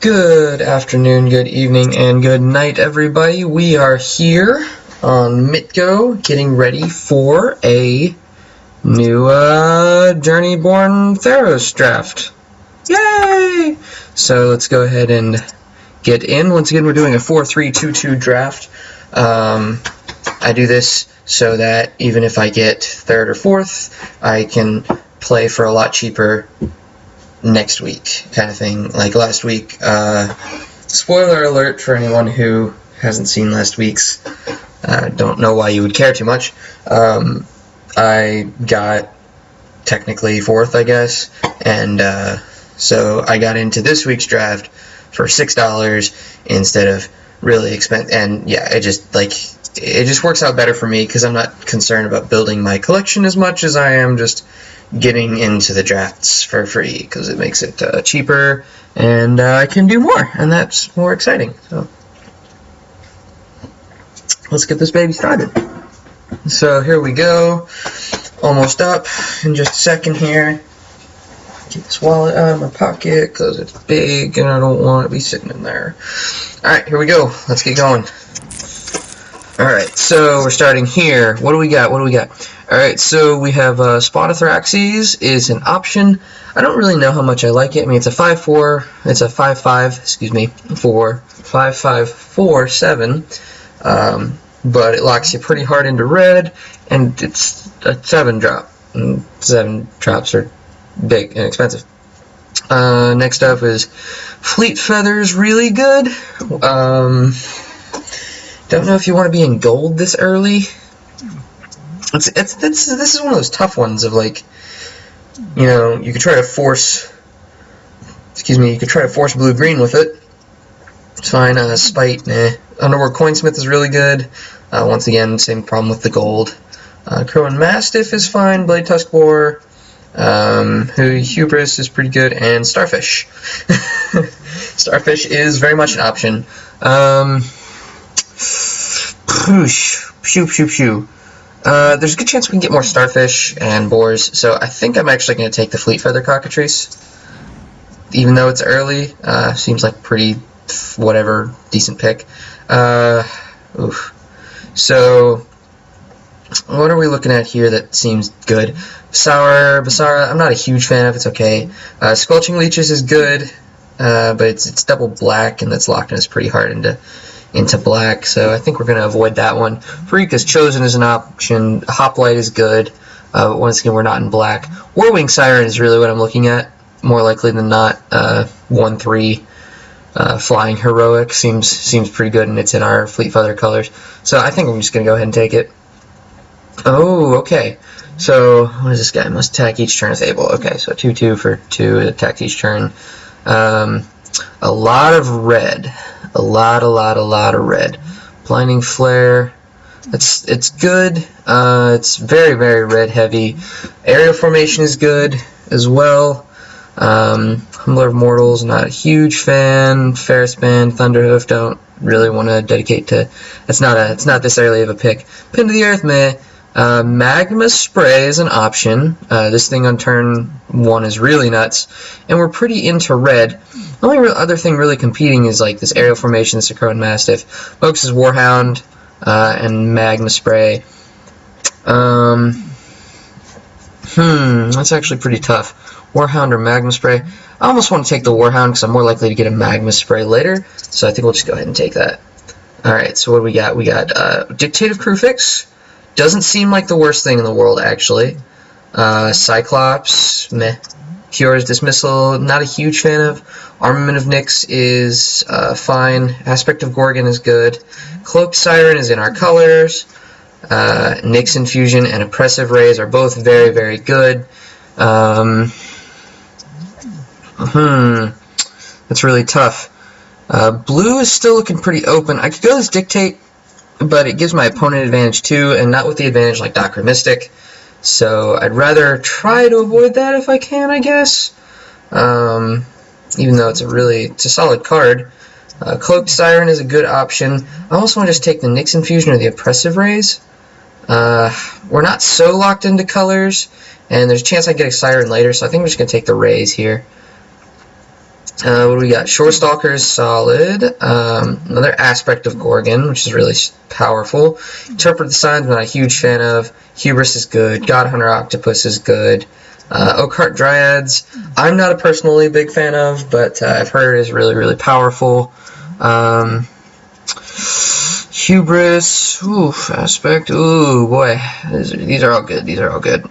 Good afternoon, good evening, and good night, everybody. We are here on MTGO getting ready for a new Journeyborn Theros draft. Yay! So let's go ahead and get in. Once again, we're doing a 4-3-2-2 draft. I do this so that even if I get third or fourth, I can play for a lot cheaper next week, kind of thing. Like last week, spoiler alert for anyone who hasn't seen last week's, don't know why you would care too much. I got technically fourth, I guess, and so I got into this week's draft for $6 instead of really expensive, and yeah, it just works out better for me because I'm not concerned about building my collection as much as I am just getting into the drafts for free, because it makes it cheaper and I can do more, and that's more exciting. So let's get this baby started. So here we go, almost up in just a second here. Get this wallet out of my pocket because it's big and I don't want it to be sitting in there. Alright, here we go, let's get going. Alright, so we're starting here. What do we got? Alright, so we have Spotothraxes is an option. I don't really know how much I like it. I mean, it's a 5-4, it's a 5-5, excuse me, 5-5-4-7, but it locks you pretty hard into red, and it's a 7-drop. And 7 drops are big and expensive. Next up is Fleet Feather's really good. Don't know if you want to be in gold this early. This is one of those tough ones of, like, you know, you could try to force blue-green with it. It's fine. Spite, nah. Underworld Coinsmith is really good. Once again, same problem with the gold. Crow and Mastiff is fine. Blade Tusk Boar. Hubris is pretty good. And Starfish. Starfish is very much an option. There's a good chance we can get more Starfish and Boars, so I think I'm actually going to take the Fleet Feather Cockatrice. Even though it's early, seems like pretty, whatever, decent pick. So, what are we looking at here that seems good? Basara, I'm not a huge fan of, it's okay. Squelching Leeches is good, but it's double black, and that's locked in us pretty hard into black, so I think we're going to avoid that one. Freaka's Chosen is an option. Hoplite is good, but once again, we're not in black. Warwing Siren is really what I'm looking at, more likely than not. 1-3 Flying Heroic seems pretty good, and it's in our Fleet Feather colors, so I think I'm just going to go ahead and take it. Oh, okay. So, what is this guy? Must attack each turn if able. Okay, so 2-2 for 2, it attacks each turn. A lot of red. A lot of red. Blinding Flare, it's good. It's very, very red heavy. Aerial Formation is good as well. Humbler of Mortals, not a huge fan. Ferris Band, Thunderhoof, don't really want to dedicate to. It's not this early of a pick. Pin to the Earth, meh. Magma Spray is an option. This thing on turn 1 is really nuts, and we're pretty into red. The only other thing really competing is like this Aerial Formation, this Crow and Mastiff. Mox is Warhound, and Magma Spray. That's actually pretty tough. Warhound or Magma Spray? I almost want to take the Warhound because I'm more likely to get a Magma Spray later, so I think we'll just go ahead and take that. Alright, so what do we got? We got Dictative Crewfix. Doesn't seem like the worst thing in the world, actually. Cyclops, meh. Kiyora's Dismissal, not a huge fan of. Armament of Nyx is fine. Aspect of Gorgon is good. Cloaked Siren is in our colors. Nyx Infusion and Oppressive Rays are both very, very good. That's really tough. Blue is still looking pretty open. I could go this Dictate, but it gives my opponent advantage too, and not with the advantage like Doctor Mystic. So I'd rather try to avoid that if I can, I guess. Even though it's a solid card. Cloaked Siren is a good option. I also want to just take the Nyx Infusion or the Oppressive Rays. We're not so locked into colors, and there's a chance I get a Siren later, so I think we're just going to take the Rays here. What do we got? Shorestalker is solid. Another aspect of Gorgon, which is really powerful. Interpret the Signs, I'm not a huge fan of. Hubris is good. God Hunter Octopus is good. Oakheart Dryads, I'm not a personally big fan of, but I've heard is really, really powerful. Hubris, oof, aspect, ooh, boy, these are all good. These are all good.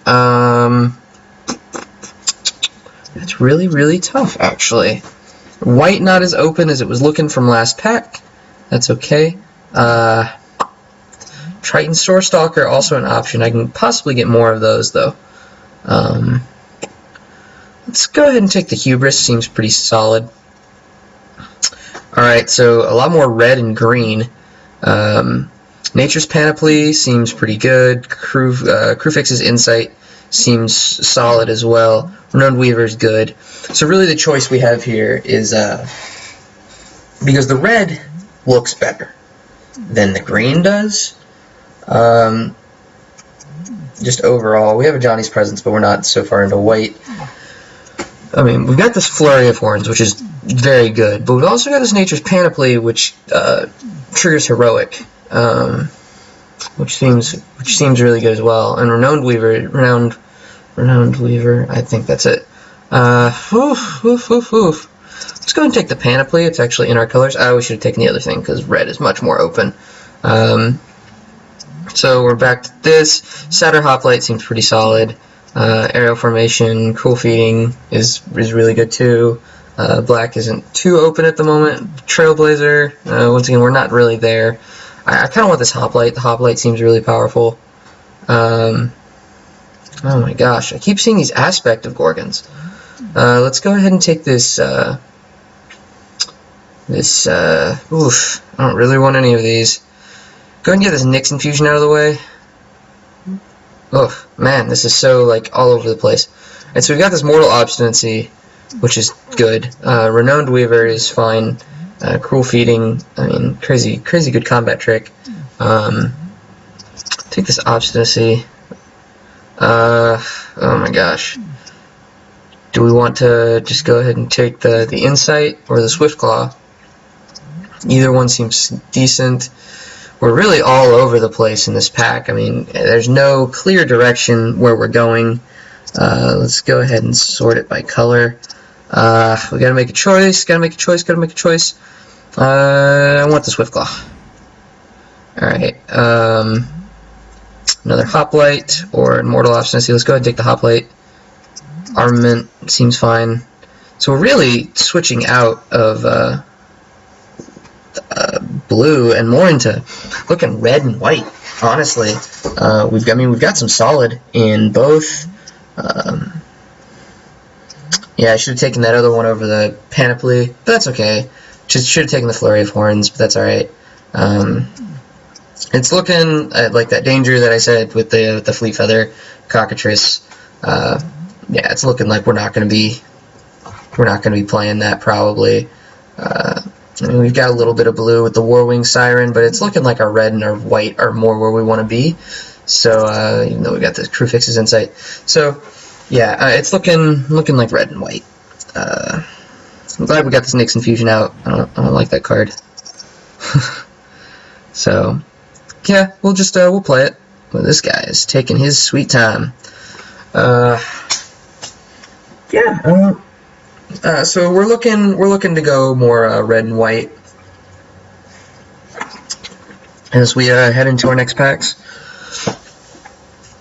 It's really, really tough, actually. White not as open as it was looking from last pack. That's okay. Triton Shorestalker, also an option. I can possibly get more of those, though. Let's go ahead and take the Hubris. Seems pretty solid. Alright, so a lot more red and green. Nature's Panoply seems pretty good. Crewfix's Insight seems solid as well. Renowned Weaver's good. So really the choice we have here is, because the red looks better than the green does, just overall, we have a Johnny's Presence, but we're not so far into white. I mean, we've got this Flurry of Horns, which is very good, but we've also got this Nature's Panoply, which triggers Heroic, which seems really good as well. And Renowned Weaver, I think that's it. Let's go ahead and take the Panoply. It's actually in our colors. We should have taken the other thing because red is much more open. So we're back to this. Satyr Hoplite seems pretty solid. Aerial Formation, Cool Feeding is really good too. Black isn't too open at the moment. Trailblazer, once again, we're not really there. I kind of want this Hoplite. The Hoplite seems really powerful. Oh my gosh, I keep seeing these aspect of Gorgons. Let's go ahead and take this, oof, I don't really want any of these. Go ahead and get this Nyx Infusion out of the way. Oh, man, this is so, like, all over the place. And so we've got this Mortal Obstinacy, which is good. Renowned Weaver is fine. Cruel Feeding, I mean, crazy good combat trick. Take this Obstinacy. Oh my gosh. Do we want to just go ahead and take the Insight or the Swiftclaw? Either one seems decent. We're really all over the place in this pack. I mean, there's no clear direction where we're going. Let's go ahead and sort it by color. We gotta make a choice. I want the Swiftclaw. Alright. Another Hoplite or Mortal Obstinacy. Let's go ahead and take the Hoplite. Armament seems fine. So we're really switching out of blue and more into looking red and white. Honestly, we've got some solid in both. Yeah, I should have taken that other one over the Panoply, but that's okay. Should have taken the Flurry of Horns, but that's all right. It's looking like that danger that I said with the Fleet Feather Cockatrice. Yeah, it's looking like we're not going to be playing that probably. I mean, we've got a little bit of blue with the Warwing Siren, but it's looking like our red and our white are more where we want to be. So even though we got this Crewfix's Insight, so yeah, it's looking like red and white. I'm glad we got this Nyx Infusion out. I don't like that card. So yeah, we'll play it. Well, this guy is taking his sweet time. Yeah. So we're looking to go more red and white as we head into our next packs.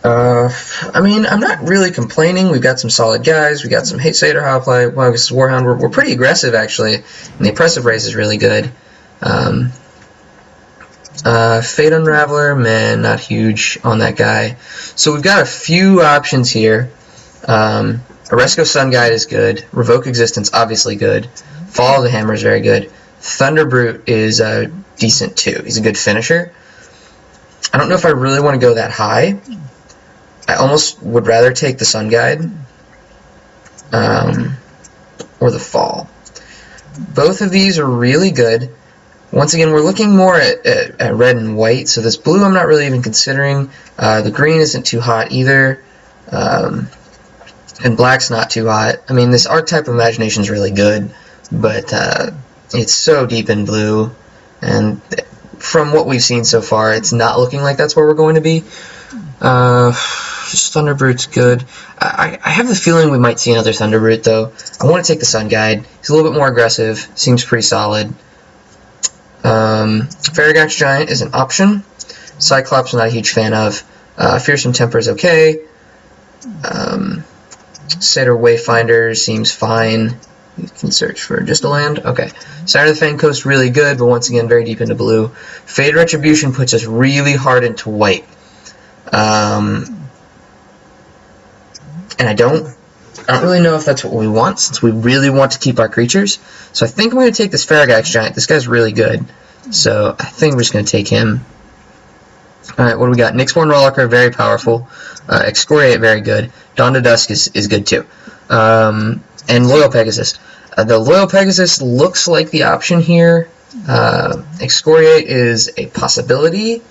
I mean, I'm not really complaining. We've got some solid guys. We got some Satyr Hoplite. Well, this is Warhound. We're pretty aggressive actually, and the Oppressive Race is really good. Fate Unraveler, man, not huge on that guy. So we've got a few options here. Oresco Sun Guide is good. Revoke Existence, obviously good. Fall of the Hammer is very good. Thunderbrute is decent too. He's a good finisher. I don't know if I really want to go that high. I almost would rather take the Sun Guide or the Fall. Both of these are really good. Once again, we're looking more at red and white, so this blue I'm not really even considering. The green isn't too hot either. And black's not too hot. I mean, this Archetype of Imagination is really good. but it's so deep in blue, and from what we've seen so far, it's not looking like that's where we're going to be. Thunderbrood's good. I have the feeling we might see another Thunderbrood, though. I want to take the Sun Guide. He's a little bit more aggressive. Seems pretty solid. Farragox Giant is an option. Cyclops I'm not a huge fan of. Fearsome Temper is okay. Satyr Wayfinder seems fine. You can search for just a land. Okay. Siren of the Fang Coast really good, but once again very deep into blue. Faded Retribution puts us really hard into white. And I don't really know if that's what we want, since we really want to keep our creatures. So I think I'm going to take this Farragox Giant. This guy's really good. So I think we're just going to take him. Alright, what do we got? Nyxborn Rollicker, very powerful. Excoriate, very good. Dawn to Dusk is good too. And Loyal Pegasus. The Loyal Pegasus looks like the option here. Excoriate is a possibility.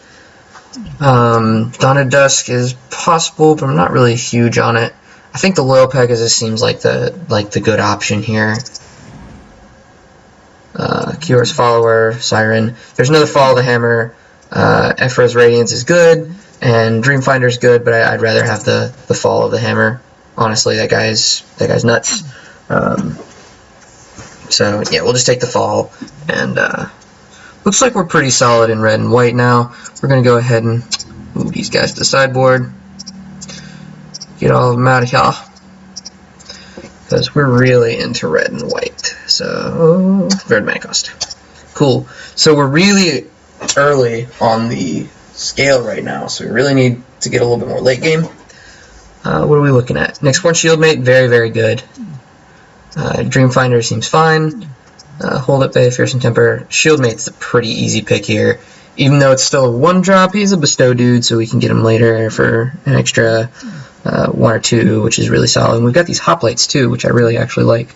Dawn to Dusk is possible, but I'm not really huge on it. I think the Loyal Pegasus seems like the good option here. Kior's Follower, Siren. There's another Fall of the Hammer. Ephra's Radiance is good, and Dreamfinder's good, but I'd rather have the Fall of the Hammer. Honestly, that guy's nuts. So yeah, we'll just take the Fall, and looks like we're pretty solid in red and white now. We're gonna go ahead and move these guys to the sideboard. Get all of them out of here, because we're really into red and white. So, red mana cost. Cool. So we're really early on the scale right now, so we really need to get a little bit more late game. What are we looking at? Nyxborn Shieldmate, very, very good. Dreamfinder seems fine. Hold Up Bay, Fearsome Temper. Shieldmate's a pretty easy pick here. Even though it's still a 1-drop, he's a bestow dude, so we can get him later for an extra 1 or 2, which is really solid. And we've got these hoplites too, which I really actually like.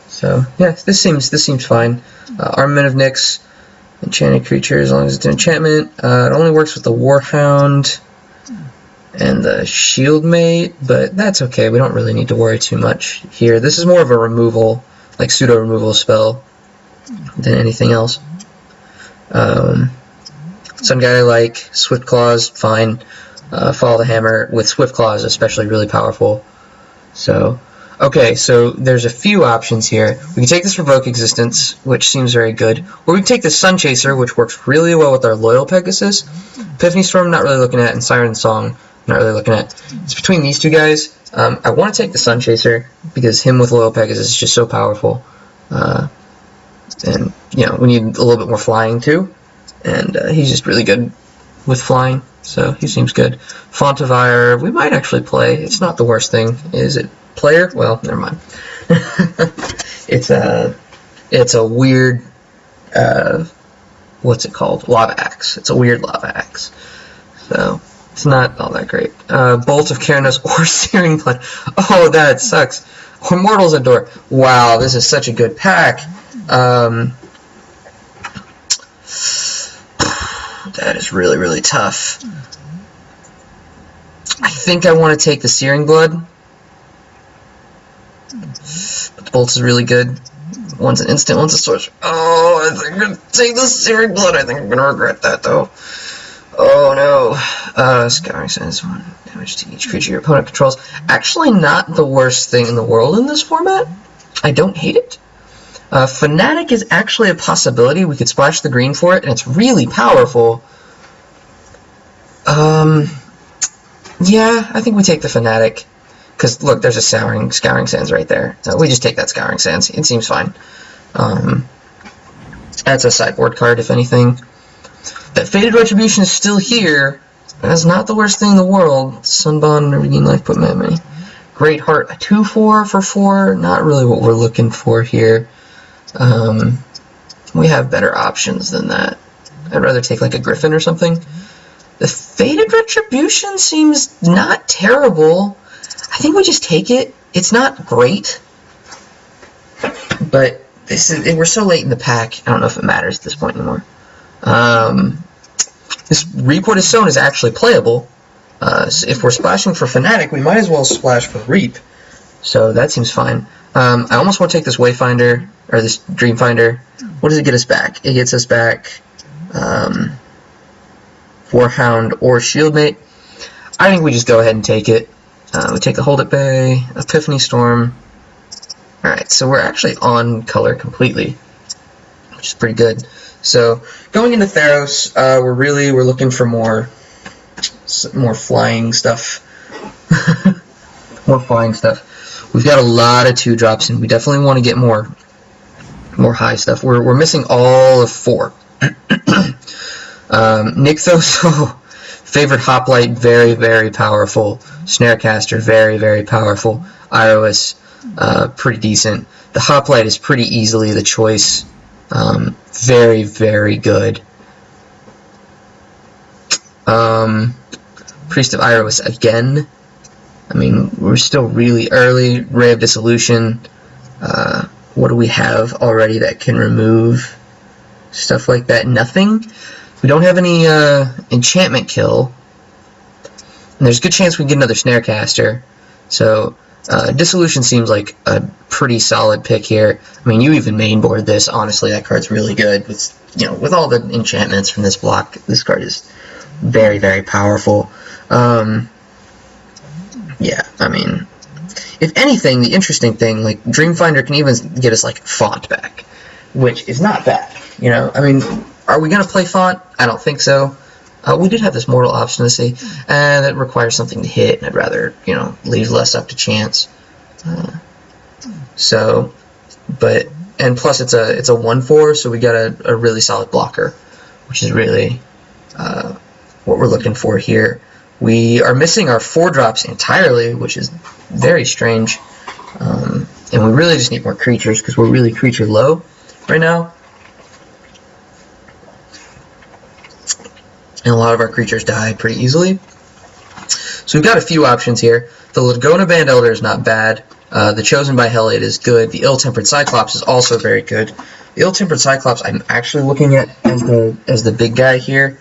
So yeah, this seems fine. Armament of Nyx, enchanted creature as long as it's an enchantment. It only works with the Warhound and the Shieldmate, but that's okay. We don't really need to worry too much here. This is more of a removal, like pseudo removal spell than anything else. Sun Guide I like. Swift Claws, fine. Follow the Hammer with Swift Claws, especially really powerful. So, okay, so there's a few options here. We can take this Revoke Existence, which seems very good, or we can take the Sun Chaser, which works really well with our Loyal Pegasus. Epiphany Storm, not really looking at, and Siren Song, not really looking at. It's between these two guys. I want to take the Sun Chaser, because him with Loyal Pegasus is just so powerful. And, you know, we need a little bit more flying too, and he's just really good with flying. So he seems good. Fontivire, we might actually play. It's not the worst thing. Is it player? Well, never mind. It's a weird, what's it called? Lava Axe. It's a weird lava axe. So it's not all that great. Bolt of Keranos or Searing Blood. Oh, that sucks. Or Mortal's Adore. Wow, this is such a good pack. That is really, really tough. I think I want to take the Searing Blood. But the Bolt is really good. One's an instant, one's a sorcerer. Oh, I think I'm going to take the Searing Blood. I think I'm going to regret that, though. Oh, no. Scouring Sands, 1 damage to each creature your opponent controls. Actually not the worst thing in the world in this format. I don't hate it. Fanatic is actually a possibility. We could splash the green for it, and it's really powerful. Yeah, I think we take the Fanatic. Because, look, there's a Scouring Sands right there. We just take that Scouring Sands. It seems fine. That's a sideboard card, if anything. That Faded Retribution is still here. That's not the worst thing in the world. Sunbond, Regain Life, put memory. Great Heart, a 2/4 for 4. Not really what we're looking for here. We have better options than that. I'd rather take like a Griffin or something. The Faded Retribution seems not terrible. I think we just take it. It's not great, but we're so late in the pack. I don't know if it matters at this point anymore. This Reaport of Stone is actually playable. So if we're splashing for Fanatic, we might as well splash for Reap. So that seems fine. I almost want to take this Wayfinder, or this Dreamfinder. What does it get us back? It gets us back Warhound or Shieldmate. I think we just go ahead and take it. We take the Hold It Bay, Epiphany Storm. Alright, so we're actually on color completely, which is pretty good. So, going into Theros, we're looking for more flying stuff. More flying stuff. We've got a lot of 2-drops, and we definitely want to get more high stuff. We're missing all of 4. Nykthos, favorite Hoplite, very, very powerful. Snarecaster, very, very powerful. Iroas, pretty decent. The Hoplite is pretty easily the choice. Very, very good. Priest of Iroas again. I mean, we're still really early. Ray of Dissolution. What do we have already that can remove stuff like that? Nothing. We don't have any enchantment kill. And there's a good chance we can get another Snarecaster. So, Dissolution seems like a pretty solid pick here. I mean, you even mainboard this. Honestly, that card's really good. With all the enchantments from this block, this card is very, very powerful. Yeah, I mean, if anything, the interesting thing, like, Dreamfinder can even get us, like, Font back, which is not bad, I mean, are we going to play Font? I don't think so. We did have this Mortal Obstinacy, and that requires something to hit, and I'd rather, leave less up to chance. And plus it's a 1/4, so we got a really solid blocker, which is really what we're looking for here. We are missing our 4-drops entirely, which is very strange. And we really just need more creatures, because we're really creature low right now. And a lot of our creatures die pretty easily. So we've got a few options here. The Lagona Band Elder is not bad. The Chosen by Heliod is good. The Ill-Tempered Cyclops is also very good. The Ill-Tempered Cyclops I'm actually looking at as the big guy here.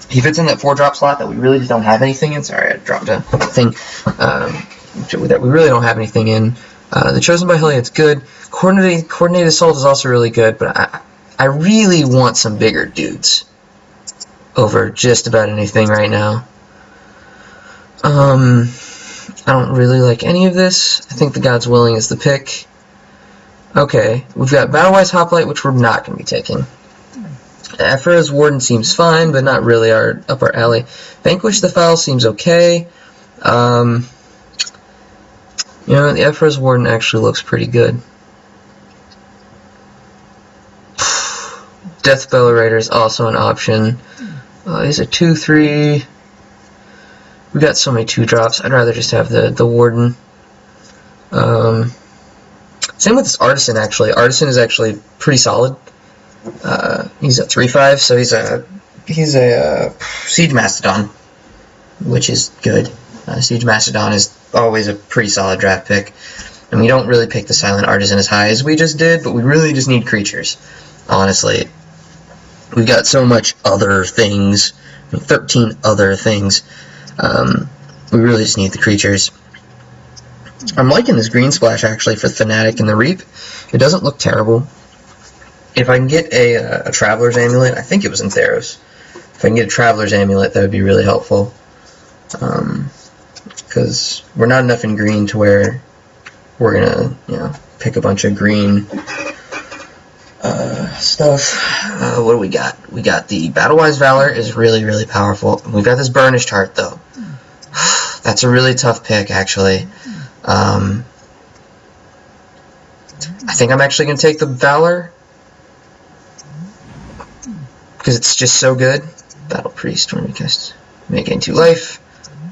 He fits in that 4-drop slot that we really just don't have anything in. Sorry, I dropped a thing that we really don't have anything in. The Chosen by Heliod's good. Coordinated Assault is also really good, but I really want some bigger dudes over just about anything right now. I don't really like any of this. I think the God's Willing is the pick. Okay, we've got Battlewise Hoplite, which we're not going to be taking. Ephra's Warden seems fine, but not really up our alley. Vanquish the Foul seems okay. The Ephra's Warden actually looks pretty good. Deathbellow Raider is also an option. He's a 2/3. We got so many 2-drops. I'd rather just have the Warden. Same with this Artisan, actually. Artisan is actually pretty solid. He's a 3/5, so he's a Siege Mastodon, which is good. Siege Mastodon is always a pretty solid draft pick. And we don't really pick the Silent Artisan as high as we just did, but we really just need creatures, honestly. We've got so much other things, 13 other things. We really just need the creatures. I'm liking this green splash, actually, for Fanatic and the Reap. It doesn't look terrible. If I can get a Traveler's Amulet, I think it was in Theros. If I can get a Traveler's Amulet, that would be really helpful. Because we're not enough in green to where we're going to, pick a bunch of green stuff. What do we got? We got the Battlewise Valor is really, really powerful. We've got this Burnished Heart, though. That's a really tough pick, actually. I think I'm actually going to take the Valor, because it's just so good. Battle Priest, when we cast, may gain 2 life.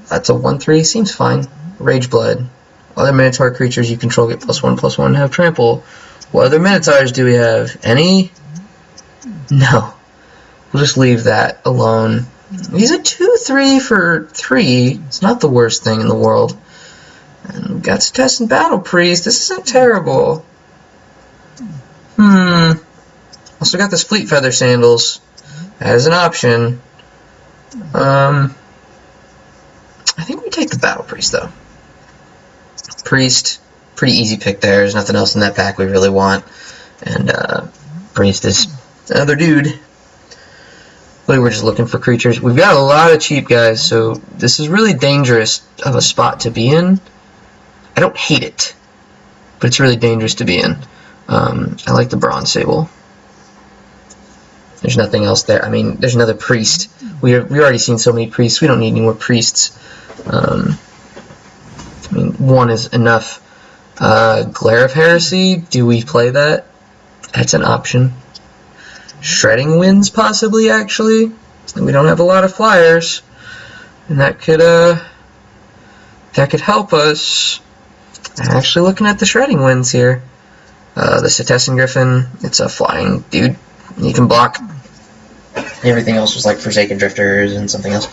That's a 1/3, seems fine. Rage Blood. Other Minotaur creatures you control get +1/+1 and have trample. What other Minotaurs do we have? Any? No. We'll just leave that alone. He's a 2/3 for 3. It's not the worst thing in the world. And we've got THS and Battle Priest. This isn't terrible. Also got this Fleet Feather Sandals as an option. I think we take the Battle Priest, though. Priest, pretty easy pick there. There's nothing else in that pack we really want. And Priest is another dude. Really, we're just looking for creatures. We've got a lot of cheap guys, so this is really dangerous of a spot to be in. I don't hate it, but it's really dangerous to be in. I like the Bronze Sable. There's nothing else there. I mean, there's another Priest. We've already seen so many Priests. We don't need any more Priests. I mean, one is enough. Glare of Heresy. Do we play that? That's an option. Shredding Winds, possibly, actually. We don't have a lot of flyers, and that could help us. I'm actually looking at the Shredding Winds here. The Setessan Griffin. It's a flying dude. You can block. Everything else was like Forsaken Drifters and something else.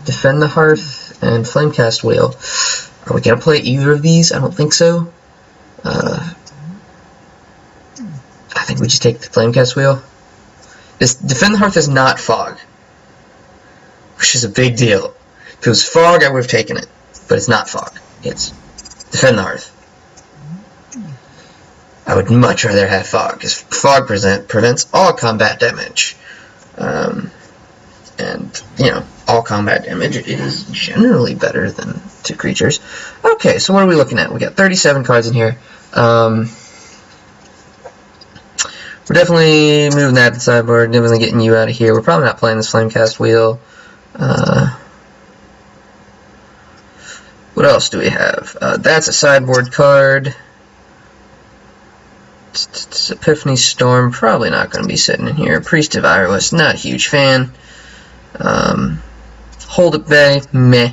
Defend the Hearth and Flamecast Whale. Are we gonna play either of these? I don't think so. I think we just take the Flamecast Wheel. This Defend the Hearth is not Fog, which is a big deal. If it was Fog, I would have taken it, but it's not Fog. It's Defend the Hearth. I would much rather have Fog, because Fog prevents all combat damage. And, you know, all combat damage is generally better than 2 creatures. Okay, so what are we looking at? We got 37 cards in here. We're definitely moving that to the sideboard, definitely getting you out of here. We're probably not playing this Flamecast Wheel. What else do we have? That's a sideboard card. It's Epiphany Storm, probably not going to be sitting in here. Priest of Iroas, not a huge fan. Hold Up Bay, meh.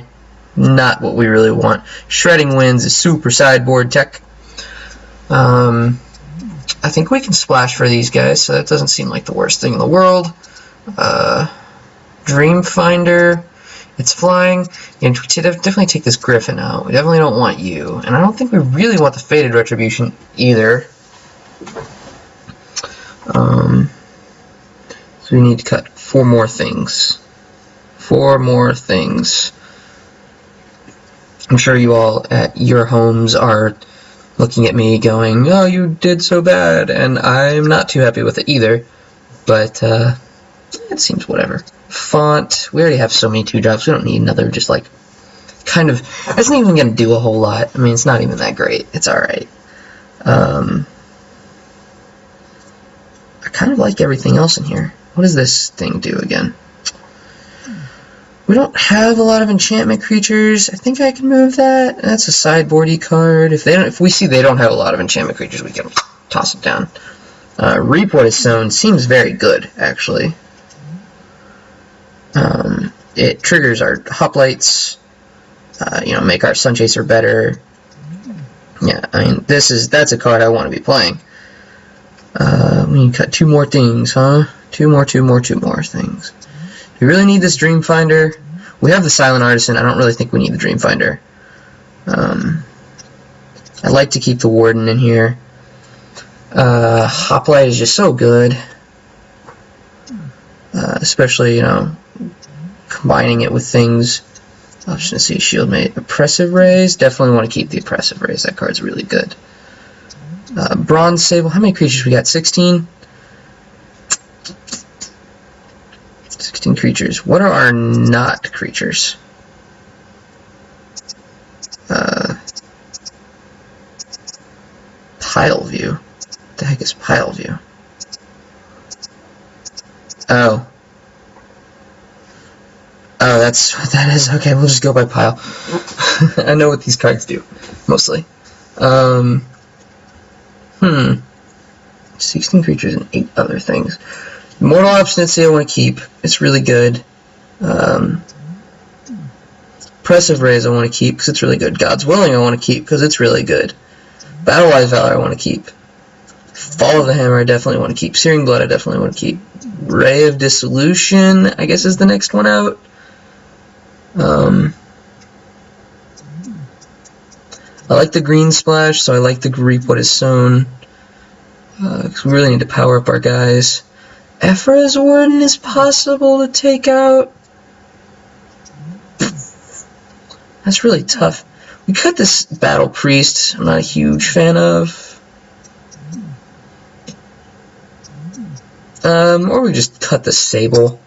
Not what we really want. Shredding Winds is super sideboard tech. I think we can splash for these guys, so that doesn't seem like the worst thing in the world. Dreamfinder, it's flying. And we definitely take this Griffin out. We definitely don't want you. And I don't think we really want the Fated Retribution either. So we need to cut 4 more things. 4 more things. I'm sure you all at your homes are looking at me going, oh, you did so bad, and I'm not too happy with it either, but it seems whatever. Font, we already have so many 2-drops, we don't need another, just like, kind of, it's not even going to do a whole lot. I mean, it's not even that great. It's alright. I kind of like everything else in here. What does this thing do again? We don't have a lot of enchantment creatures. I think I can move that. That's a sideboardy card. If we see they don't have a lot of enchantment creatures, we can toss it down. Reap What Is Sown seems very good, actually. It triggers our hoplites. You know, make our Sunchaser better. Yeah, I mean, that's a card I want to be playing. We can cut 2 more things, huh? 2 more things. We really need this Dreamfinder. We have the Silent Artisan. I don't really think we need the Dreamfinder. I like to keep the Warden in here. Hoplite is just so good. Especially, you know, combining it with things. Obstinacy, Shieldmate, Oppressive Rays. Definitely want to keep the Oppressive Rays. That card's really good. Bronze Sable. How many creatures we got? 16? 16 creatures. What are our not creatures? Pile View. What the heck is Pile View? Oh. Oh, that's what that is. Okay, we'll just go by pile. I know what these cards do, mostly. 16 creatures and 8 other things. Mortal Obstinacy I want to keep. It's really good. Oppressive Rays I want to keep because it's really good. God's Willing I want to keep because it's really good. Battle-Wise Valor I want to keep. Fall of the Hammer I definitely want to keep. Searing Blood I definitely want to keep. Ray of Dissolution I guess is the next one out. I like the Green Splash, so I like the Reap What Is Sown. Because we really need to power up our guys. Ephra's Warden is possible to take out. That's really tough. We cut this Battle Priest. I'm not a huge fan of. Or we just cut the Sable,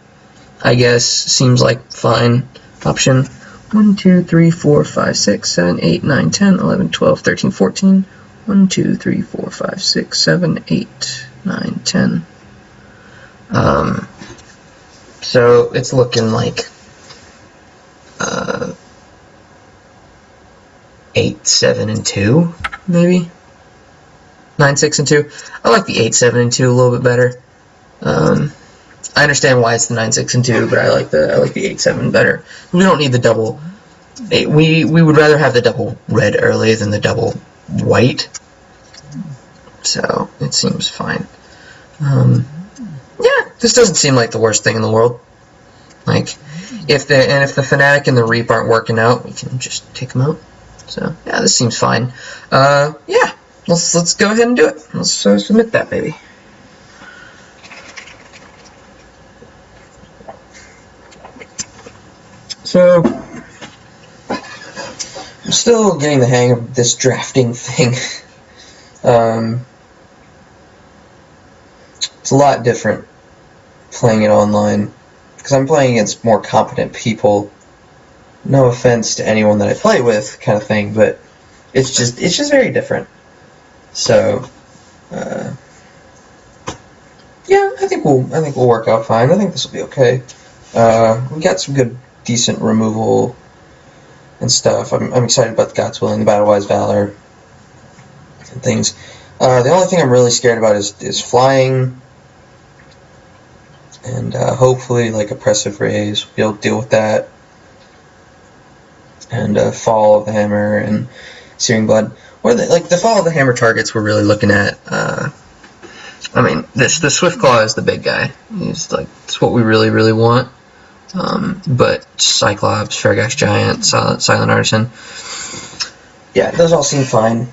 I guess. Seems like fine option. 1, 2, 3, 4, 5, 6, 7, 8, 9, 10, 11, 12, 13, 14. 1, 2, 3, 4, 5, 6, 7, 8, 9, 10. So it's looking like 8, 7, and 2, maybe? 9, 6, and 2. I like the 8, 7, and 2 a little bit better. I understand why it's the 9, 6, and 2, but I like the 8, 7 better. We don't need the double. We would rather have the double red early than the double white. So it seems fine. Yeah, this doesn't seem like the worst thing in the world. Like, if the Fnatic and the Reap aren't working out, we can just take them out. So yeah, this seems fine. Yeah, let's go ahead and do it. Let's submit that baby. So I'm still getting the hang of this drafting thing. It's a lot different playing it online because I'm playing against more competent people. No offense to anyone that I play with, kind of thing, but it's just very different. So yeah, I think we'll work out fine. I think this will be okay. We got some good, decent removal and stuff. I'm excited about the God's Willing, the Battle-Wise Valor, and things. The only thing I'm really scared about is flying, and hopefully, like, Oppressive Rays, we'll be able to deal with that, and Fall of the Hammer and Searing Blood. Or the Fall of the Hammer targets we're really looking at. I mean, the Swiftclaw is the big guy. It's what we really, really want. But Cyclops, Fairgash Giant, Silent Artisan, yeah, those all seem fine.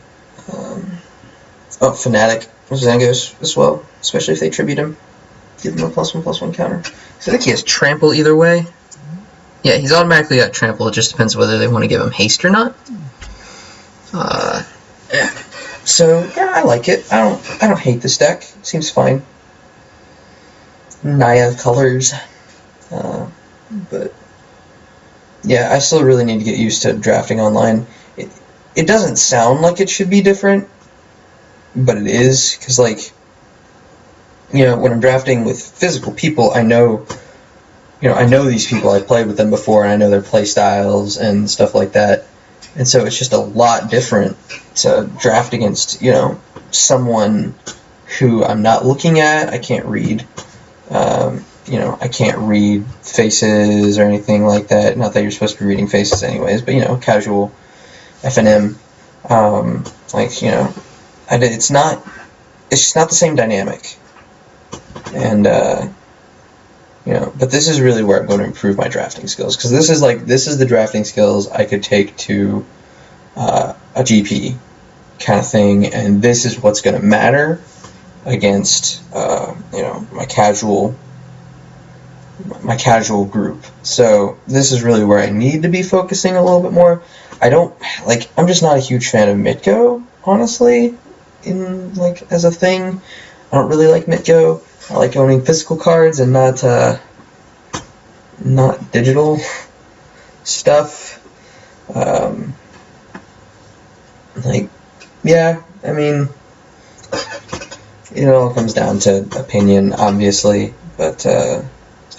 Fnatic, Zangos as well, especially if they tribute him. Give him a +1/+1 counter. So I think he has Trample either way. Yeah, he's automatically got Trample. It just depends whether they want to give him Haste or not. Yeah. So yeah, I like it. I don't hate this deck. It seems fine. Naya colors. But yeah, I still really need to get used to drafting online. It doesn't sound like it should be different, but it is, because, like, when I'm drafting with physical people, I know these people. I played with them before, and I know their play styles and stuff like that. And so it's just a lot different to draft against, someone who I'm not looking at. I can't read. I can't read faces or anything like that. Not that you're supposed to be reading faces anyways, but, casual FNM. It's just not the same dynamic. And, but this is really where I'm going to improve my drafting skills, because this is the drafting skills I could take to a GP kind of thing, and this is what's going to matter against, my casual group. So this is really where I need to be focusing a little bit more. I'm just not a huge fan of MTGO, honestly, as a thing. I don't really like MTGO. I like owning physical cards and not digital stuff. Yeah, I mean, it all comes down to opinion, obviously, but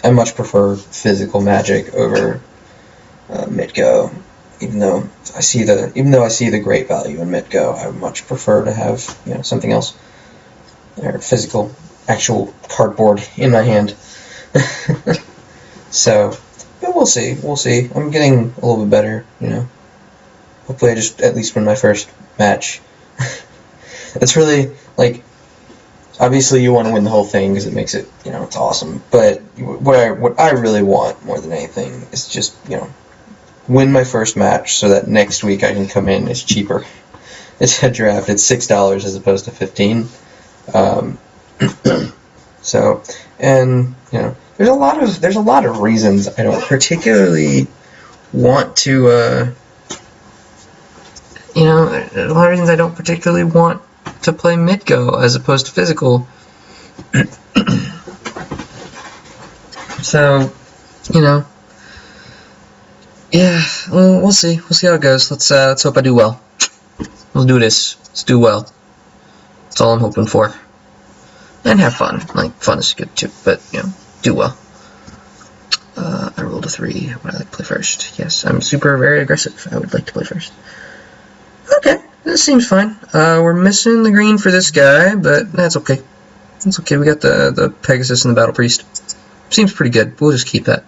I much prefer physical Magic over MTGO. Even though I see the great value in MTGO, I would much prefer to have something else, or physical, actual cardboard in my hand. So, but we'll see. I'm getting a little bit better. Hopefully, I just at least win my first match. It's really obviously you want to win the whole thing because it makes it it's awesome. But what I really want more than anything is just win my first match so that next week I can come in. It's cheaper. It's a draft. It's $6 as opposed to $15. So, and there's a lot of reasons I don't particularly want to you know, a lot of reasons I don't particularly want to play MTGO as opposed to physical. So, you know, yeah, well, we'll see. We'll see how it goes. Let's hope I do well. We'll do this. Let's do well. That's all I'm hoping for. And have fun. Like, fun is good too, but, you know, do well. I rolled a 3. Would I like to play first? Yes, I'm very aggressive. I would like to play first. Okay, this seems fine. We're missing the green for this guy, but that's okay. That's okay. We got the Pegasus and the Battle Priest. Seems pretty good. We'll just keep that.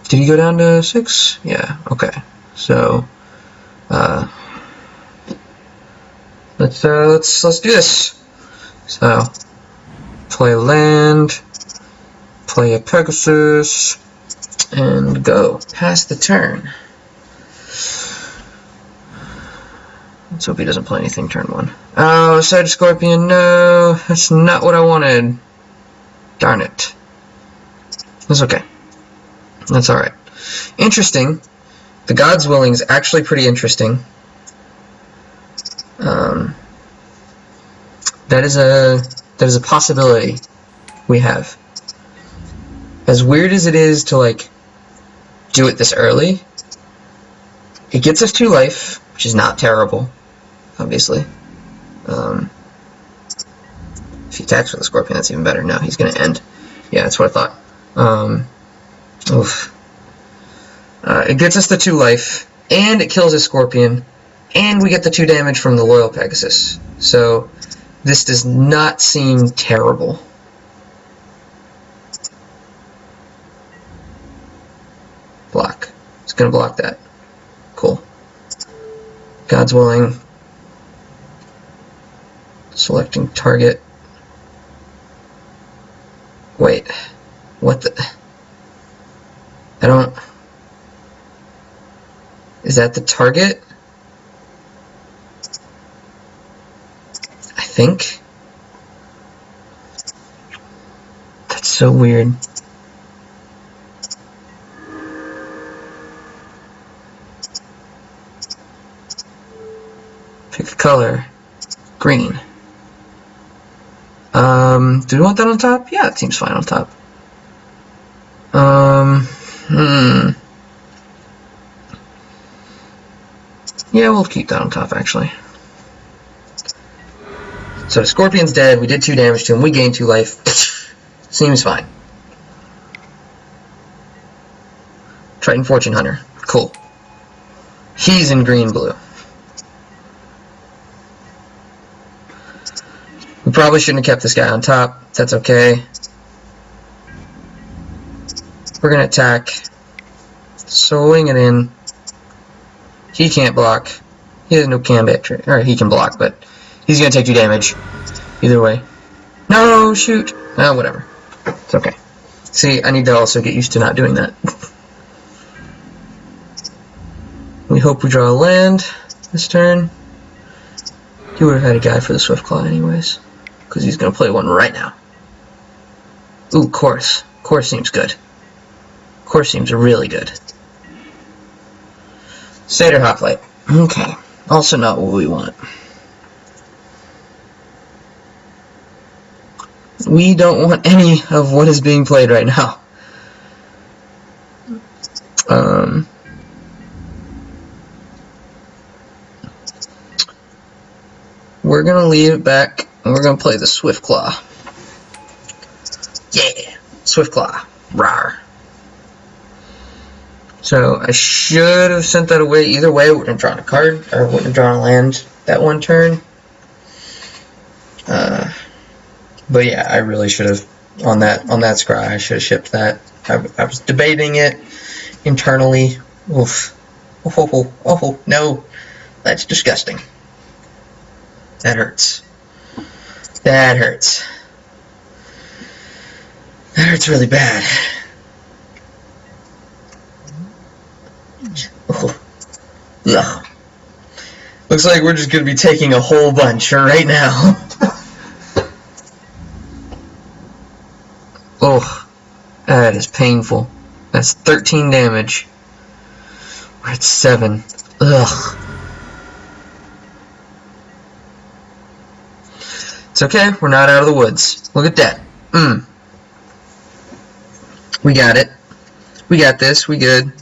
Did he go down to 6? Yeah, okay. So, let's do this. So, play a land, play a Pegasus, and go. Pass the turn. Let's hope he doesn't play anything turn 1. Oh, Side Scorpion, no, that's not what I wanted. Darn it. That's okay. That's alright. Interesting. The God's Willing is actually pretty interesting. That is a possibility we have. As weird as it is to, like, do it this early, it gets us 2 life, which is not terrible, obviously. If he attacks with a Scorpion, that's even better. No, he's going to end. Yeah, that's what I thought. Oof. It gets us the 2 life, and it kills a Scorpion, and we get the 2 damage from the Loyal Pegasus. So, this does not seem terrible. Block. It's going to block that. Cool. God's Willing. Selecting target. Wait. What the... I don't... Is that the target? I think. That's so weird. Pick a color. Green. Do we want that on top? Yeah, it seems fine on top. Yeah, we'll keep that on top, actually. So the Scorpion's dead, we did 2 damage to him, we gained 2 life. Seems fine. Triton Fortune Hunter. Cool. He's in green-blue. We probably shouldn't have kept this guy on top. That's okay. We're going to attack. Swing it in. He can't block. He has no combat, or he can block, but he's going to take 2 damage. Either way. No, shoot. Oh, whatever. It's okay. See, I need to also get used to not doing that. We hope we draw a land this turn. He would have had a guy for the Swiftclaw anyways, because he's going to play one right now. Ooh, Chorus. Chorus seems good. Chorus seems really good. Satyr Hoplite. Okay. Also not what we want. We don't want any of what is being played right now. We're going to leave it back, and we're going to play the Swiftclaw. Yeah! Swiftclaw. Rawr. So, I should have sent that away. Either way, we would have drawn a card, or wouldn't have drawn a land that one turn. But yeah, I really should have, on that scry, I should have shipped that. I was debating it internally. Oof. Oh, no. That's disgusting. That hurts. That hurts. That hurts really bad. Oh. Ugh. Looks like we're just going to be taking a whole bunch right now. Oh, that is painful. That's 13 damage. We're at 7. Ugh. It's okay, we're not out of the woods. Look at that. We got it. We got this, we good.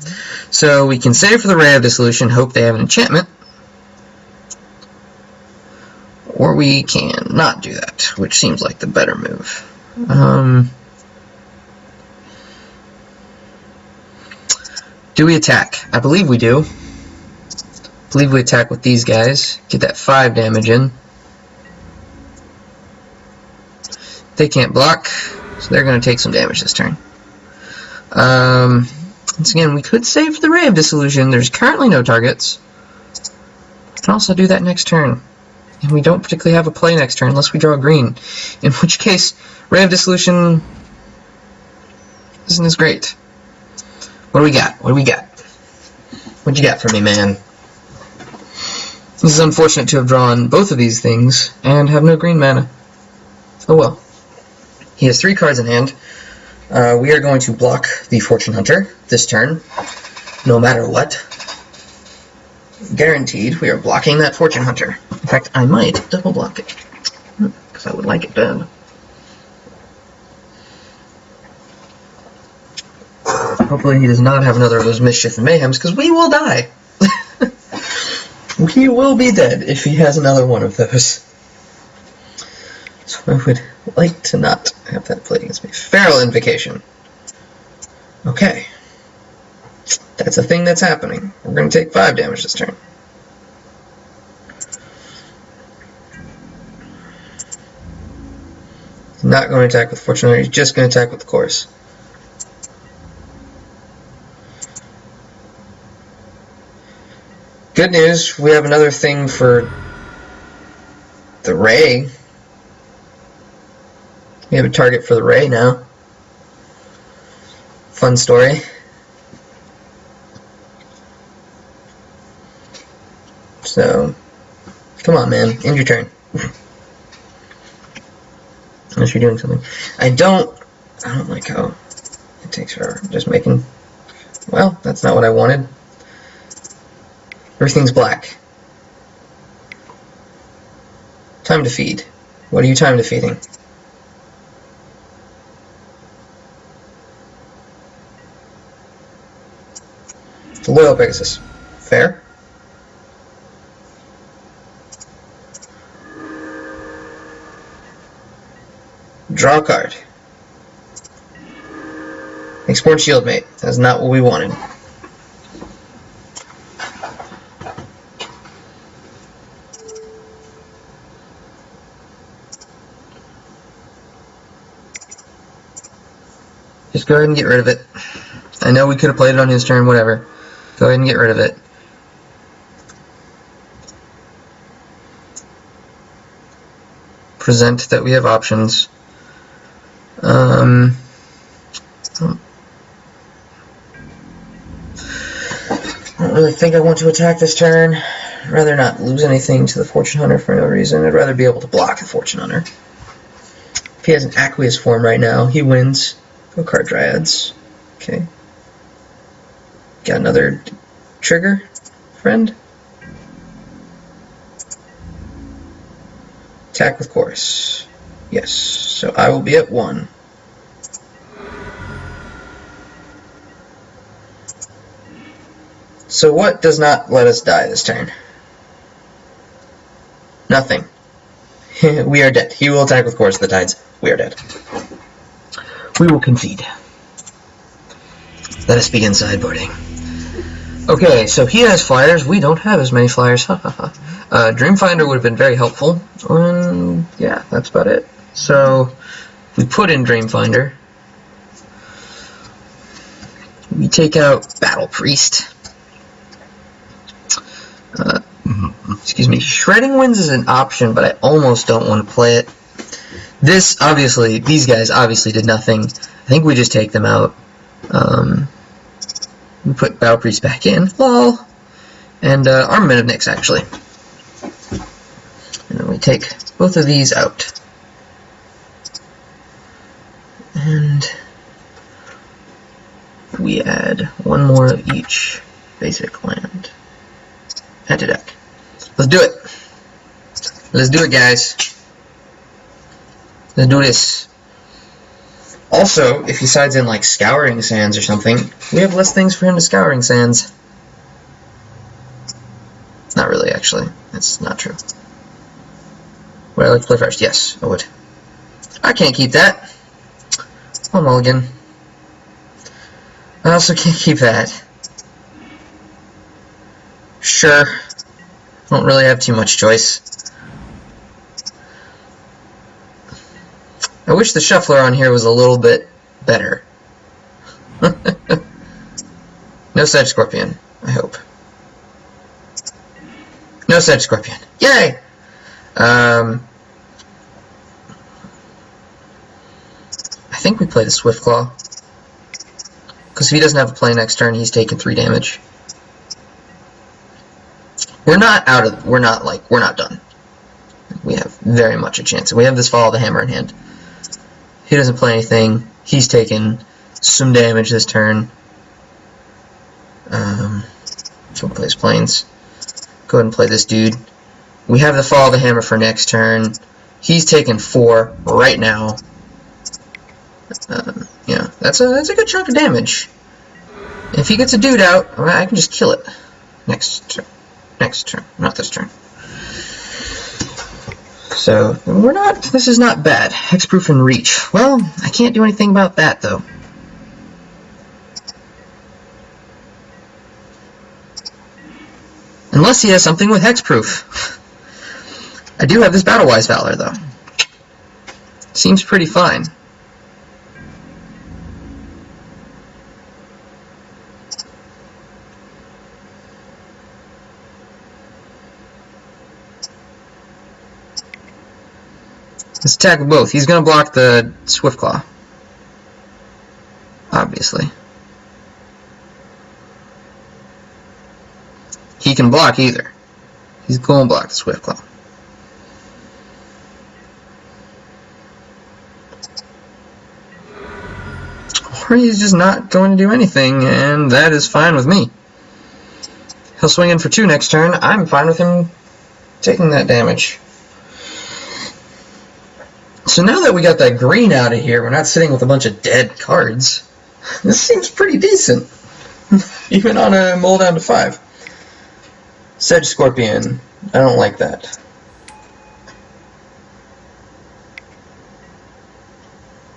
So we can save for the Ray of Dissolution, hope they have an enchantment. Or we can not do that, which seems like the better move. Do we attack? I believe we do. I believe we attack with these guys. Get that 5 damage in. They can't block, so they're going to take some damage this turn. Once again, we could save for the Ray of Dissolution. There's currently no targets. We can also do that next turn. And we don't particularly have a play next turn unless we draw green. In which case, Ray of Dissolution isn't as great. What do we got? What do we got? What you got for me, man? This is unfortunate to have drawn both of these things and have no green mana. Oh well. He has 3 cards in hand. We are going to block the Fortune Hunter this turn, no matter what. Guaranteed, we are blocking that Fortune Hunter. In fact, I might double block it, because I would like it dead. Hopefully he does not have another of those Mischief and Mayhems, because we will die. We will be dead if he has another one of those. So I would like to not have that played against me. Feral Invocation. Okay. That's a thing that's happening. We're going to take 5 damage this turn. He's not going to attack with Fortune Hunter, he's just going to attack with the Chorus. Good news, we have another thing for the Ray. We have a target for the Ray now. Fun story. So, come on, man, end your turn. Unless you're doing something. I don't like how it takes forever. I'm just making. Well, that's not what I wanted. Everything's black. Time to feed. What are you time defeating? The Loyal Pegasus. Fair. Draw a card. Export Shieldmate. That's not what we wanted. Just go ahead and get rid of it. I know we could have played it on his turn, whatever. Go ahead and get rid of it. Present that we have options. I don't really think I want to attack this turn. I'd rather not lose anything to the Fortune Hunter for no reason. I'd rather be able to block the Fortune Hunter. If he has an Aqueous form right now, he wins. Go card Dryads. Okay. Got another trigger, friend. Attack with Chorus. Yes. So I will be at 1. So what does not let us die this turn? Nothing. We are dead. He will attack with Chorus of the Tides. We are dead. We will concede. Let us begin sideboarding. Okay, so he has flyers. We don't have as many flyers. Dreamfinder would have been very helpful. Yeah, that's about it. So we put in Dreamfinder. We take out Battle Priest. Excuse me. Shredding Winds is an option, but I almost don't want to play it. These guys obviously did nothing. I think we just take them out. We put Battle Priest back in. Lol. And Armament of Nyx, actually. And then we take both of these out. And we add one more of each basic land. Anti-deck. Let's do it. Let's do it, guys. Let's do this. Also, if he sides in like Scouring Sands or something, we have less things for him to Scouring Sands. Not really, actually. That's not true. Would I like to play first? Yes, I would. I can't keep that. Oh, mulligan. I also can't keep that. Sure. Don't really have too much choice. I wish the shuffler on here was a little bit better. No Sedge Scorpion, I hope. No Sedge Scorpion. Yay! I think we play the Swiftclaw. Because if he doesn't have a play next turn, he's taking 3 damage. We're not done. We have very much a chance. We have this Follow the Hammer in hand. He doesn't play anything. He's taken some damage this turn. So we'll play his Plains. Go ahead and play this dude. We have the Follow the Hammer for next turn. He's taken 4 right now. Yeah, that's a good chunk of damage. If he gets a dude out, I can just kill it. Next turn. Next turn, not this turn. So, this is not bad. Hexproof and Reach. Well, I can't do anything about that, though. Unless he has something with Hexproof. I do have this Battle-Wise Valor, though. Seems pretty fine. Let's tackle both. He's going to block the Swiftclaw. Obviously. He can block either. He's going to block the Swiftclaw. Or he's just not going to do anything, and that is fine with me. He'll swing in for 2 next turn. I'm fine with him taking that damage. So now that we got that green out of here, we're not sitting with a bunch of dead cards. This seems pretty decent. Even on a mull down to 5. Sedge Scorpion. I don't like that.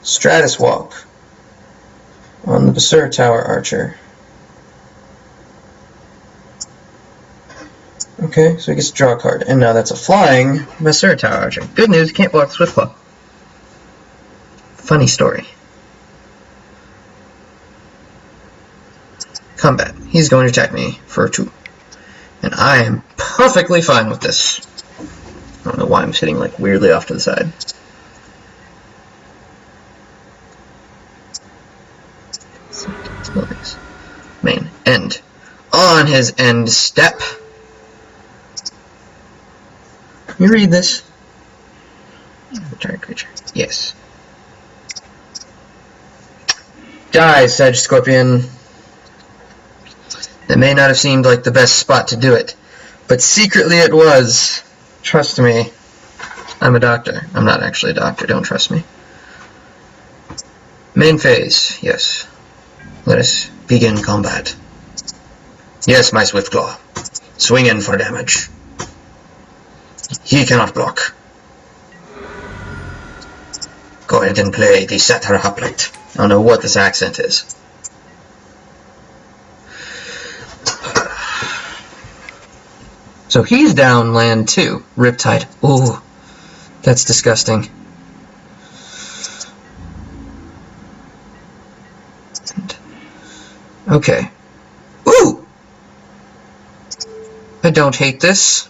Stratus Walk. On the Basura Tower Archer. Okay, so he gets to draw a card. And now that's a flying Basura Tower Archer. Good news, can't block Swiftclaw. Funny story. Combat. He's going to attack me for 2. And I am perfectly fine with this. I don't know why I'm sitting like weirdly off to the side. Main. End. On his end step. You read this. Return creature. Yes. Die, Sedge Scorpion. That may not have seemed like the best spot to do it, but secretly it was. Trust me. I'm a doctor. I'm not actually a doctor, don't trust me. Main phase, yes. Let us begin combat. Yes, my Swiftclaw. Swing in for damage. He cannot block. Go ahead and play the Satyr Hoplite. I don't know what this accent is. So he's down land too. Riptide. Ooh, that's disgusting. Okay. Ooh! I don't hate this.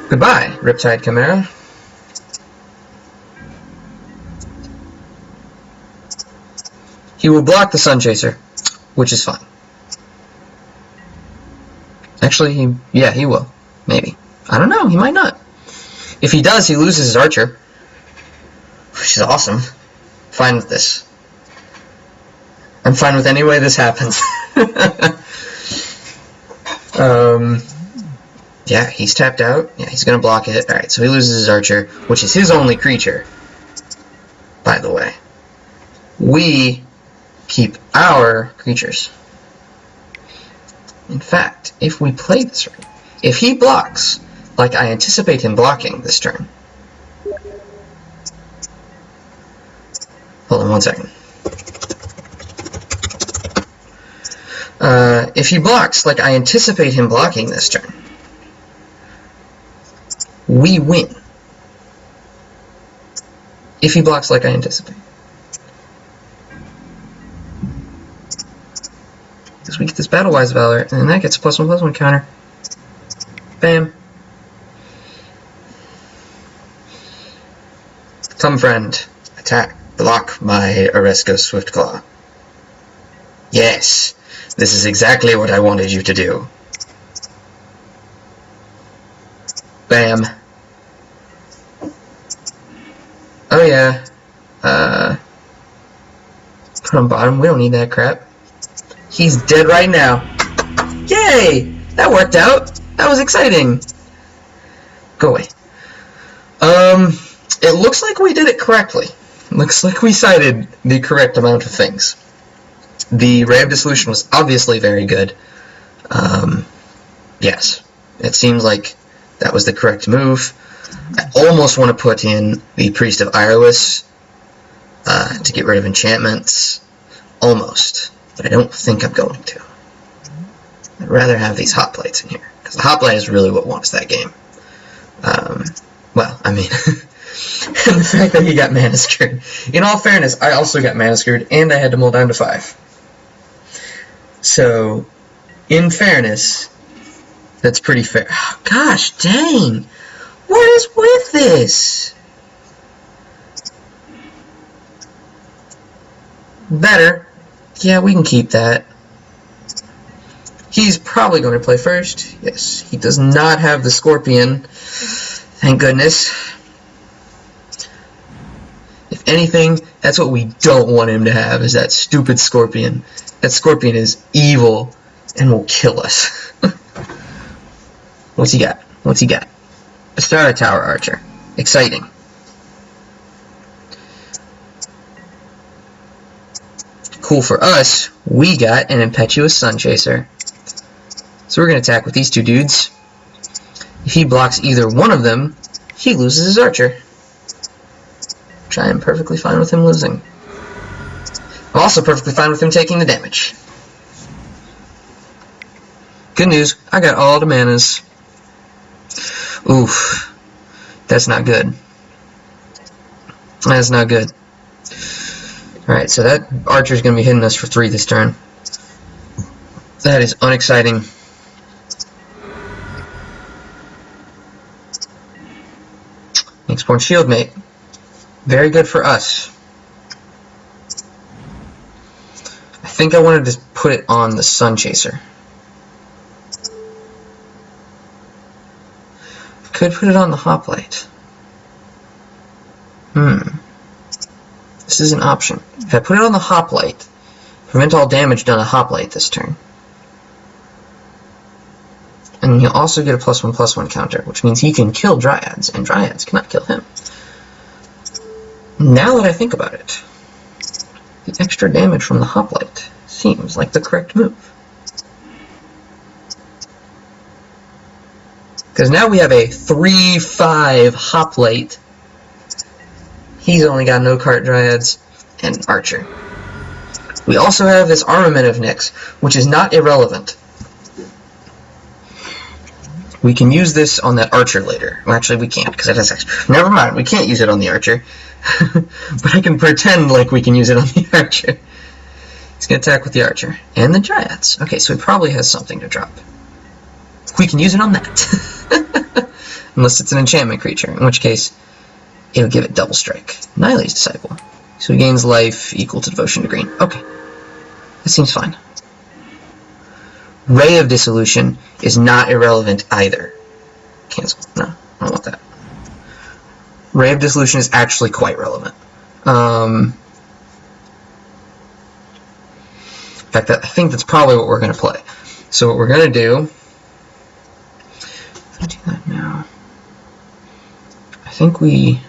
Goodbye, Riptide Chimera. He will block the Sunchaser, which is fine. Actually, yeah, he will. Maybe. I don't know, he might not. If he does, he loses his Archer, which is awesome. Fine with this. I'm fine with any way this happens. Yeah, he's tapped out. Yeah, he's gonna block it. Alright, so he loses his archer, which is his only creature, by the way. We keep our creatures. In fact, if we play this right, if he blocks, like I anticipate him blocking this turn. Hold on 1 second. If he blocks, like I anticipate him blocking this turn, we win. If he blocks like I anticipate. Because we get this Battle-Wise Valor, and then that gets a +1/+1 counter. Bam. Come, friend. Attack. Block my Oresco Swiftclaw. Yes. This is exactly what I wanted you to do. Bam. Oh yeah. Put on bottom. We don't need that crap. He's dead right now. Yay! That worked out. That was exciting. Go away. It looks like we did it correctly. Looks like we cited the correct amount of things. The Ray of Dissolution was obviously very good. Yes. It seems like that was the correct move. I almost want to put in the Priest of Irolas to get rid of enchantments. Almost. But I don't think I'm going to. I'd rather have these hot plates in here. Because the hot plate is really what wants that game. Well, I mean... and the fact that he got mana screwed. In all fairness, I also got mana screwed, and I had to mull down to 5. So, in fairness, that's pretty fair. Oh, gosh dang! What is with this? Better. Yeah, we can keep that. He's probably going to play first. Yes, he does not have the Scorpion. Thank goodness. If anything, that's what we don't want him to have, is that stupid Scorpion. That Scorpion is evil and will kill us. What's he got? What's he got? A Star Tower Archer. Exciting. Cool for us, we got an Impetuous Sun Chaser. So we're going to attack with these two dudes. If he blocks either one of them, he loses his archer. Which I am perfectly fine with him losing. I'm also perfectly fine with him taking the damage. Good news, I got all the manas. Oof. That's not good. That's not good. Alright, so that archer's going to be hitting us for 3 this turn. That is unexciting. Inkborn Shieldmate. Very good for us. I think I wanted to put it on the Sun Chaser. I could put it on the Hoplite. This is an option. If I put it on the Hoplite, prevent all damage done at Hoplite this turn. And he'll also get a +1/+1 counter, which means he can kill Dryads, and Dryads cannot kill him. Now that I think about it, the extra damage from the Hoplite seems like the correct move. Because now we have a 3/5 Hoplite. He's only got no cart Dryads and Archer. We also have this Armament of Nyx, which is not irrelevant. We can use this on that Archer later. Well, actually, we can't, because it has extra. Never mind, we can't use it on the Archer. But I can pretend like we can use it on the Archer. He's going to attack with the Archer. And the Dryads. Okay, so he probably has something to drop. We can use it on that. Unless it's an enchantment creature, in which case it'll give it double strike. Nihile's Disciple. So he gains life equal to devotion to green. Okay. That seems fine. Ray of Dissolution is not irrelevant either. Cancel. No, I don't want that. Ray of Dissolution is actually quite relevant. In fact, I think that's probably what we're going to play. So what we're going to do... If I do that now... I think we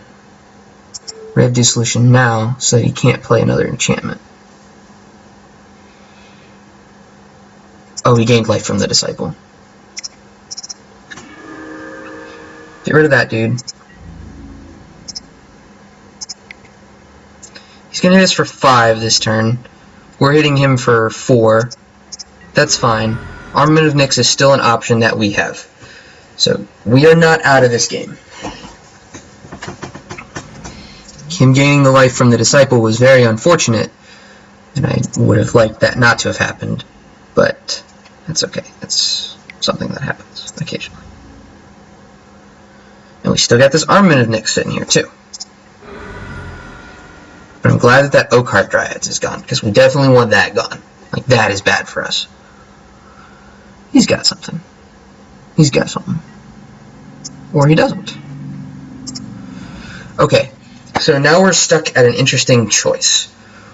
have dissolution now so that he can't play another enchantment. Oh, he gained life from the Disciple. Get rid of that, dude. He's going to hit us for 5 this turn. We're hitting him for 4. That's fine. Armament of Nyx is still an option that we have. So, we are not out of this game. Him gaining the life from the Disciple was very unfortunate, and I would have liked that not to have happened, but that's okay. That's something that happens occasionally. And we still got this Armament of Nyx sitting here, too. But I'm glad that that Oakheart Dryads is gone, because we definitely want that gone. Like, that is bad for us. He's got something. He's got something. Or he doesn't. Okay, so now we're stuck at an interesting choice.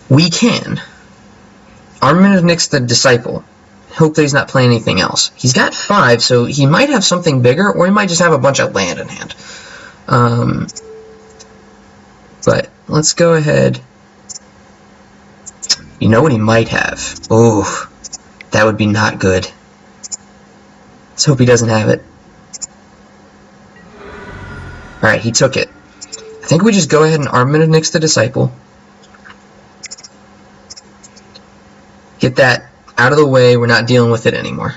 We can Armament of Nyx the Disciple. Hope that he's not playing anything else. He's got 5, so he might have something bigger, or he might just have a bunch of land in hand. But let's go ahead. You know what he might have? Oh, that would be not good. Let's hope he doesn't have it. Alright, he took it. I think we just go ahead and Armament of Nyx the Disciple. Get that out of the way, we're not dealing with it anymore.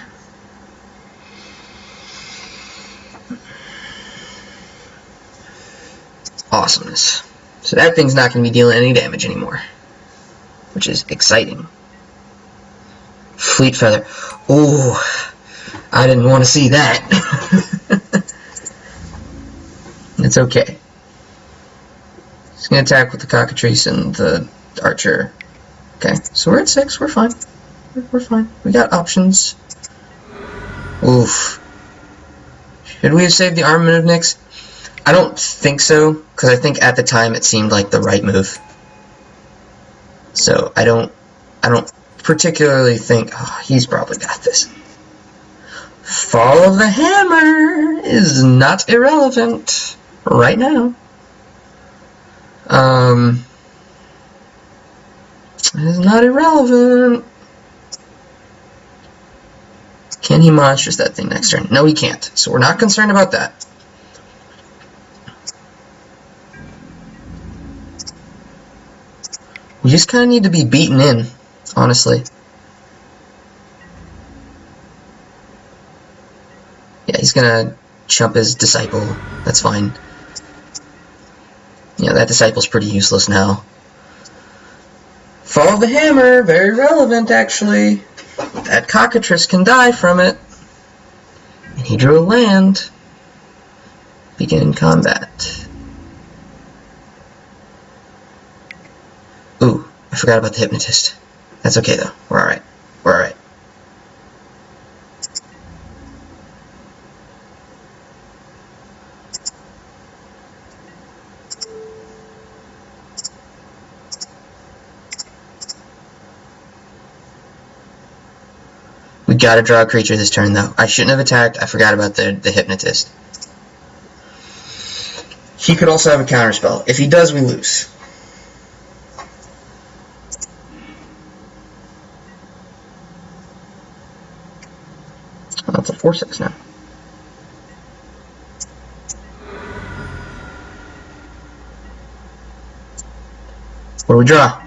Awesomeness. So that thing's not going to be dealing any damage anymore, which is exciting. Fleet Feather. Oh, I didn't want to see that. It's okay. He's going to attack with the Cockatrice and the Archer. Okay, so we're at 6, we're fine. We're fine. We got options. Oof. Should we have saved the Armament of Nyx? I don't think so, because I think at the time it seemed like the right move. So I don't particularly think, oh, he's probably got this. Fall of the Hammer is not irrelevant right now. It is not irrelevant. Can he monstrous that thing next turn? No, he can't. So we're not concerned about that. We just kind of need to be beaten in, honestly. Yeah, he's gonna chump his Disciple. That's fine. Yeah, that Disciple's pretty useless now. Fall of the Hammer, very relevant actually. That Cockatrice can die from it. And he drew a land. Begin combat. Ooh, I forgot about the Hypnotist. That's okay though. We're alright. We're alright. We gotta draw a creature this turn though. I shouldn't have attacked. I forgot about the Hypnotist. He could also have a counterspell. If he does, we lose. Oh, that's a 4/6 now. What do we draw?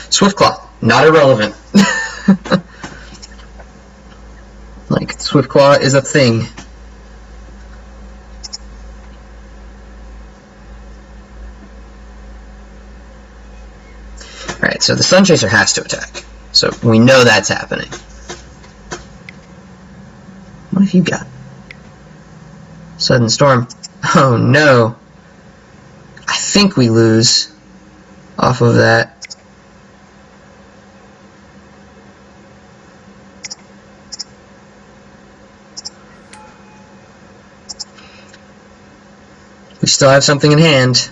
Swiftclaw. Not irrelevant. Like, Swiftclaw is a thing. Alright, so the Sunchaser has to attack. So we know that's happening. What have you got? Sudden Storm. Oh no. I think we lose off of that. We still have something in hand.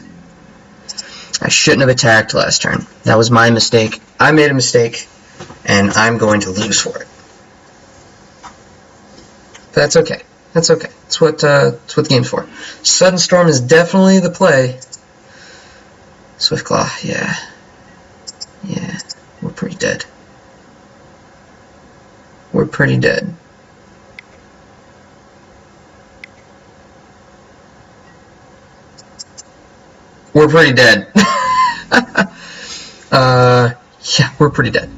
I shouldn't have attacked last turn. That was my mistake. I made a mistake, and I'm going to lose for it. But that's okay. That's okay. That's what the game's for. Sudden Storm is definitely the play. Swiftclaw, yeah. Yeah, we're pretty dead. We're pretty dead. We're pretty dead. Yeah, we're pretty dead.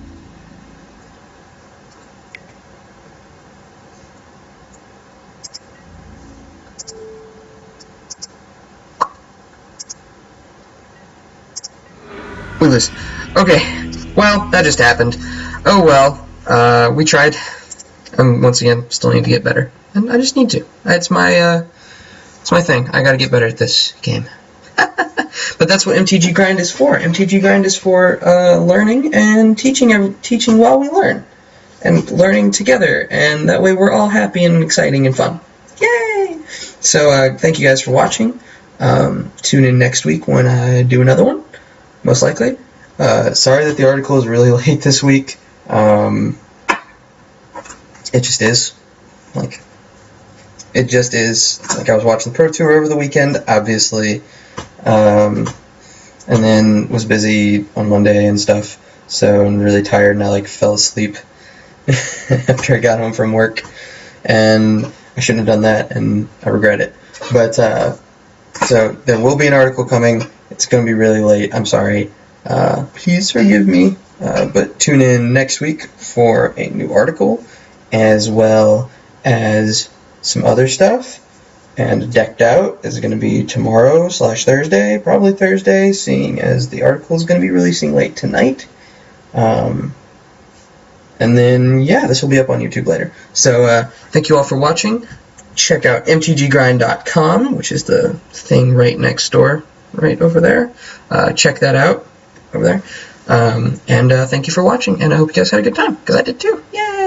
We lose. Okay, well, that just happened. Oh well, we tried. Once again, still need to get better. And I just need to. It's my thing. I gotta get better at this game. But that's what MTGgrind is for. MTGgrind is for learning and teaching while we learn. And learning together. And that way we're all happy and exciting and fun. Yay! So thank you guys for watching. Tune in next week when I do another one. Most likely. Sorry that the article is really late this week. It just is. Like, it just is. Like, I was watching the Pro Tour over the weekend, obviously. And then was busy on Monday and stuff. So I'm really tired and I like fell asleep after I got home from work. And I shouldn't have done that and I regret it. But, so there will be an article coming. It's going to be really late. I'm sorry. Please forgive me. But tune in next week for a new article, as well as some other stuff. And Decked Out is going to be tomorrow/Thursday, probably Thursday, seeing as the article is going to be releasing late tonight. And then, yeah, this will be up on YouTube later. So, thank you all for watching. Check out MTGgrind.com, which is the thing right next door, right over there. Check that out over there. And thank you for watching, and I hope you guys had a good time, because I did too. Yay!